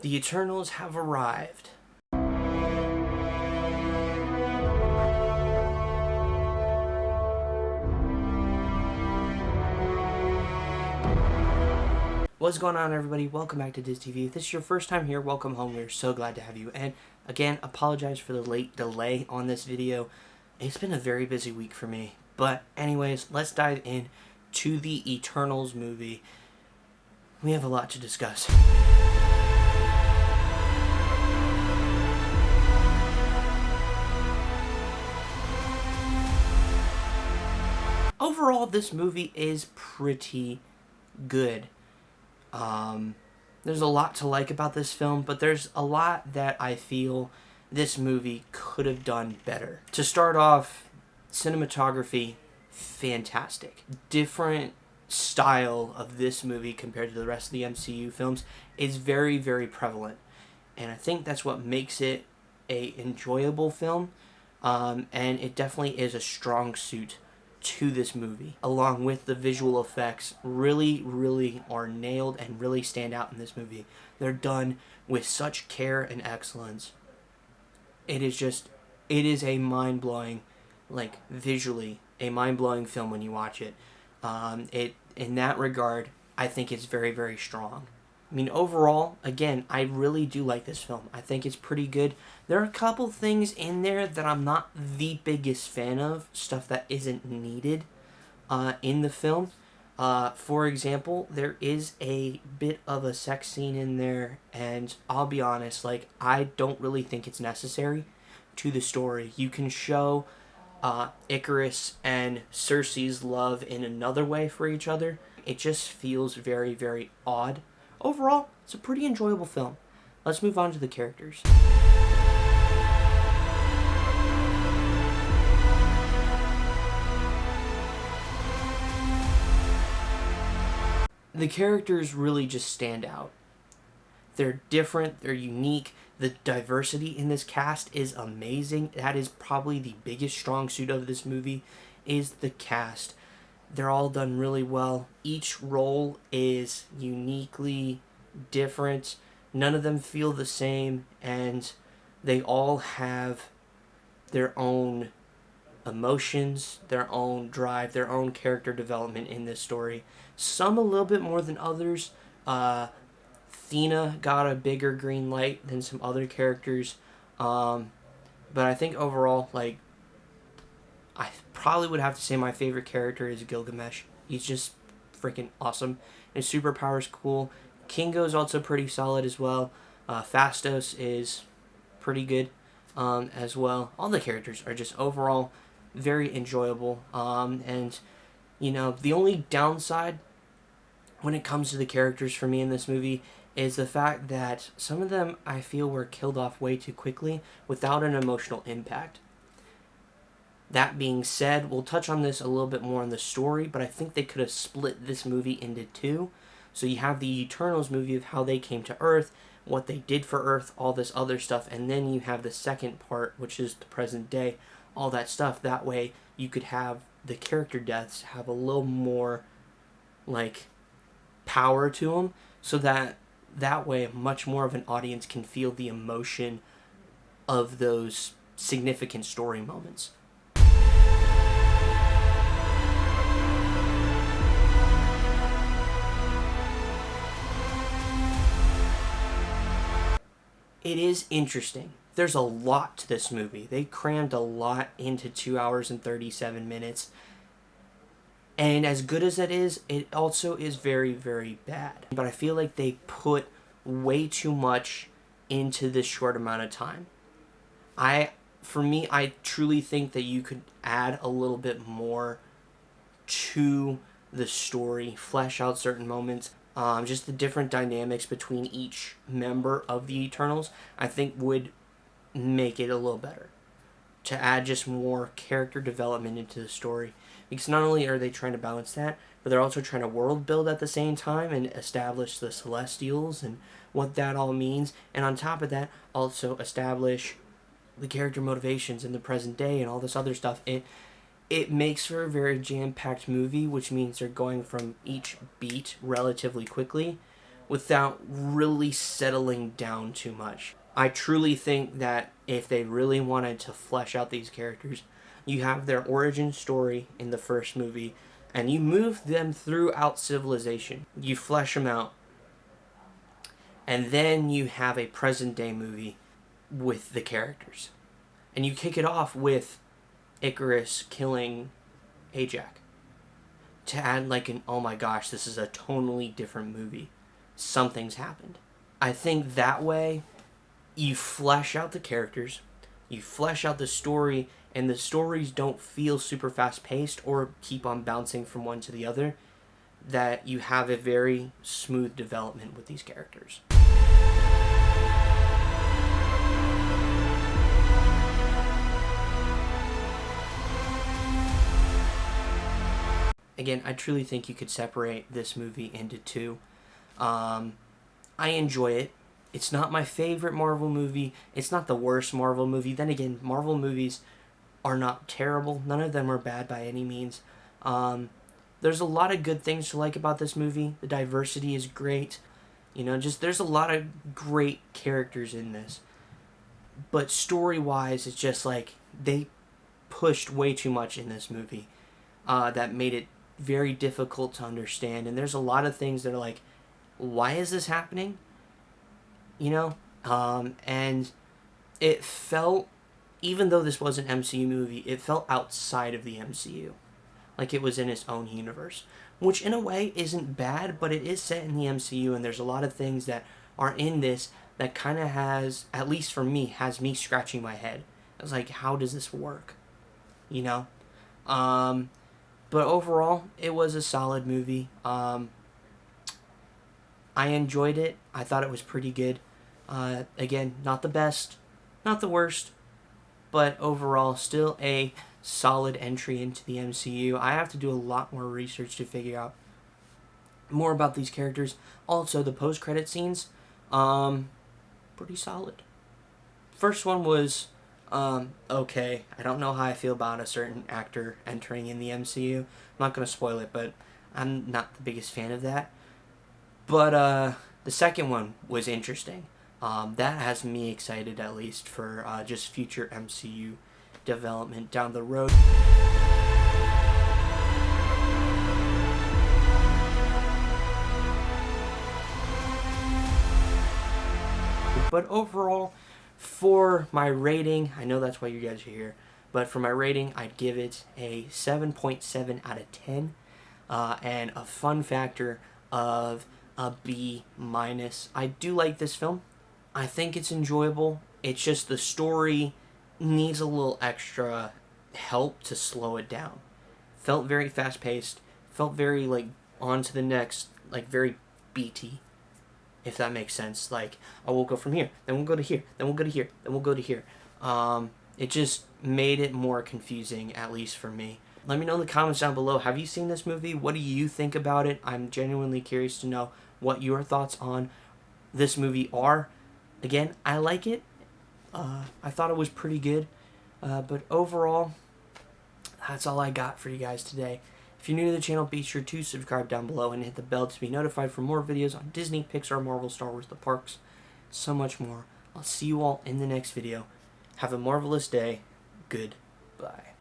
The Eternals have arrived. What's going on, everybody? Welcome back to DizTV. If this is your first time here, welcome home. We're so glad to have you. And again, apologize for the late delay on this video. It's been a very busy week for me. But anyways, let's dive in to the Eternals movie. We have a lot to discuss. Overall, this movie is pretty good. There's a lot to like about this film, but there's a lot that I feel this movie could have done better. To start off, cinematography, fantastic. Different style of this movie compared to the rest of the MCU films is very, very prevalent. And I think that's what makes it a enjoyable film. And it definitely is a strong suit to this movie, along with the visual effects. Really are nailed and really stand out in this movie. They're done with such care and excellence. It is a mind-blowing, visually a mind-blowing film when you watch it. In that regard, I think it's very, very strong. I mean, overall, again, I really do like this film. I think it's pretty good. There are a couple things in there that I'm not the biggest fan of, stuff that isn't needed in the film. For example, there is a bit of a sex scene in there, and I'll be honest, I don't really think it's necessary to the story. You can show Icarus and Cersei's love in another way for each other. It just feels very, very odd. Overall, it's a pretty enjoyable film. Let's move on to the characters. The characters really just stand out. They're different, they're unique. The diversity in this cast is amazing. That is probably the biggest strong suit of this movie, is the cast. They're all done really well. Each role is uniquely different. None of them feel the same, and they all have their own emotions, their own drive, their own character development in this story. Some a little bit more than others. Thena got a bigger green light than some other characters. But I think overall, I probably would have to say my favorite character is Gilgamesh. He's just freaking awesome. His superpower's cool. Kingo's also pretty solid as well. Phastos is pretty good as well. All the characters are just overall very enjoyable. And, the only downside when it comes to the characters for me in this movie is the fact that some of them I feel were killed off way too quickly without an emotional impact. That being said, we'll touch on this a little bit more in the story, but I think they could have split this movie into two. So you have the Eternals movie of how they came to Earth, what they did for Earth, all this other stuff, and then you have the second part, which is the present day, all that stuff. That way you could have the character deaths have a little more, power to them, so that way much more of an audience can feel the emotion of those significant story moments. It is interesting. There's a lot to this movie. They crammed a lot into 2 hours and 37 minutes. And as good as that is, it also is very, very bad. But I feel like they put way too much into this short amount of time. For me, I truly think that you could add a little bit more to the story, flesh out certain moments. Just the different dynamics between each member of the Eternals, I think would make it a little better. To add just more character development into the story. Because not only are they trying to balance that, but they're also trying to world build at the same time and establish the Celestials and what that all means. And on top of that, also establish the character motivations in the present day and all this other stuff. It makes for a very jam-packed movie, which means they're going from each beat relatively quickly, without really settling down too much. I truly think that if they really wanted to flesh out these characters, you have their origin story in the first movie, and you move them throughout civilization. You flesh them out, and then you have a present day movie with the characters. And you kick it off with Icarus killing Ajax. To add like an, oh my gosh, this is a totally different movie. Something's happened. I think that way you flesh out the characters, you flesh out the story, and the stories don't feel super fast paced or keep on bouncing from one to the other. That you have a very smooth development with these characters. Again, I truly think you could separate this movie into two. I enjoy it. It's not my favorite Marvel movie. It's not the worst Marvel movie. Then again, Marvel movies are not terrible. None of them are bad by any means. There's a lot of good things to like about this movie. The diversity is great. Just there's a lot of great characters in this. But story-wise, it's just like they pushed way too much in this movie. That made it very difficult to understand. And there's a lot of things that are like, why is this happening? And it felt, even though this was an MCU movie, it felt outside of the MCU. Like it was in its own universe. Which in a way isn't bad, but it is set in the MCU, and there's a lot of things that are in this that kind of has, at least for me, has me scratching my head. I was like, how does this work? But overall, it was a solid movie. I enjoyed it. I thought it was pretty good. Again, not the best, not the worst, but overall, still a solid entry into the MCU. I have to do a lot more research to figure out more about these characters. Also, the post-credit scenes, pretty solid. First one was okay. I don't know how I feel about a certain actor entering in the MCU. I'm not going to spoil it, but I'm not the biggest fan of that. But the second one was interesting. That has me excited, at least, for just future MCU development down the road. But overall, for my rating, I know that's why you guys are here, but for my rating, I'd give it a 7.7 out of 10, and a fun factor of a B-. I do like this film. I think it's enjoyable. It's just the story needs a little extra help to slow it down. Felt very fast-paced. Felt very, on to the next, very BT, if that makes sense. We'll go from here, then we'll go to here, then we'll go to here, then we'll go to here. It just made it more confusing, at least for me. Let me know in the comments down below, have you seen this movie? What do you think about it? I'm genuinely curious to know what your thoughts on this movie are. Again, I like it. I thought it was pretty good. But overall, that's all I got for you guys today. If you're new to the channel, be sure to subscribe down below and hit the bell to be notified for more videos on Disney, Pixar, Marvel, Star Wars, the parks, so much more. I'll see you all in the next video. Have a marvelous day. Goodbye.